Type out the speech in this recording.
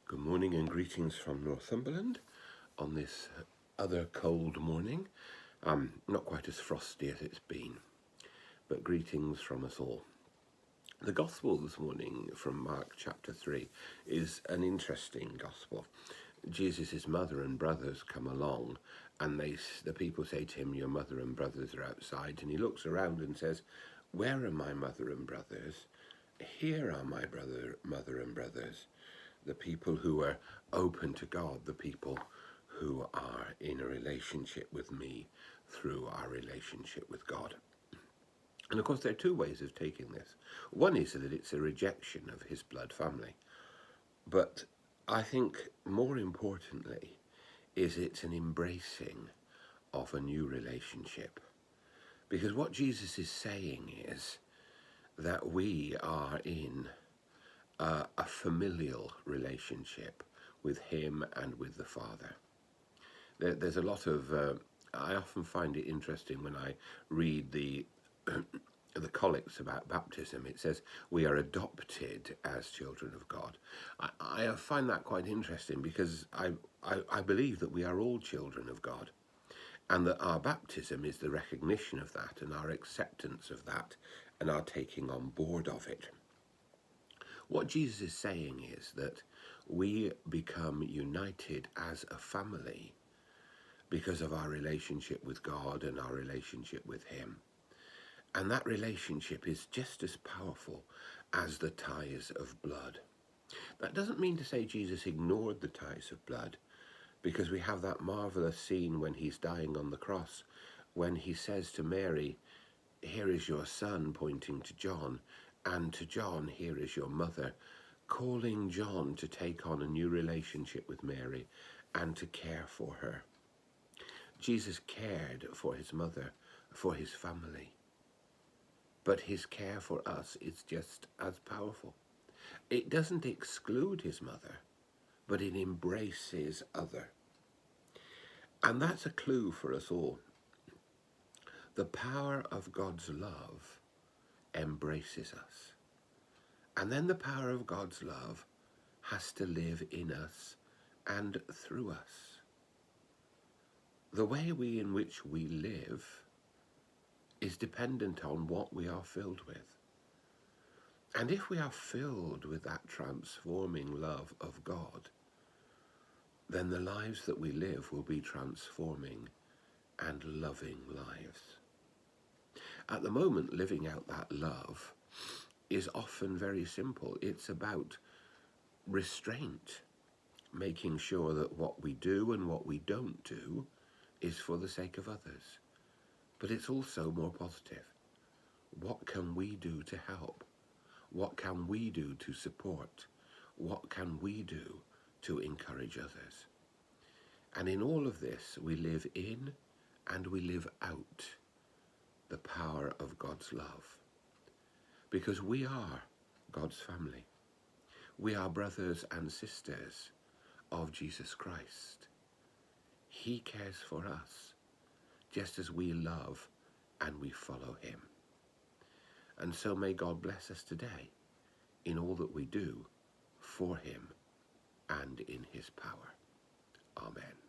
Good morning and greetings from Northumberland on this other cold morning. Not quite as frosty as it's been, but greetings from us all. The Gospel this morning from Mark chapter 3 is an interesting Gospel. Jesus' mother and brothers come along and the people say to him, "Your mother and brothers are outside." And he looks around and says, "Where are my mother and brothers? Here are my mother and brothers." The people who are open to God, the people who are in a relationship with me through our relationship with God. And of course, there are two ways of taking this. One is that it's a rejection of his blood family. But I think more importantly is it's an embracing of a new relationship. Because what Jesus is saying is that we are in a familial relationship with him and with the Father. There's a lot of, I often find it interesting when I read the collects about baptism. It says we are adopted as children of God. I find that quite interesting because I believe that we are all children of God, and that our baptism is the recognition of that and our acceptance of that and our taking on board of it. What Jesus is saying is that we become united as a family because of our relationship with God and our relationship with him. And that relationship is just as powerful as the ties of blood. That doesn't mean to say Jesus ignored the ties of blood, because we have that marvelous scene when he's dying on the cross, when he says to Mary, "Here is your son," pointing to John, and to John, "Here is your mother," calling John to take on a new relationship with Mary and to care for her. Jesus cared for his mother, for his family. But his care for us is just as powerful. It doesn't exclude his mother, but it embraces other. And that's a clue for us all. The power of God's love embraces us. And then the power of God's love has to live in us and through us. The way in which we live is dependent on what we are filled with. And if we are filled with that transforming love of God, then the lives that we live will be transforming and loving lives. At the moment, living out that love is often very simple. It's about restraint, making sure that what we do and what we don't do is for the sake of others. But it's also more positive. What can we do to help? What can we do to support? What can we do to encourage others? And in all of this, we live in and we live out the power of God's love. Because we are God's family. We are brothers and sisters of Jesus Christ. He cares for us, just as we love and we follow him. And so may God bless us today in all that we do for him and in his power. Amen.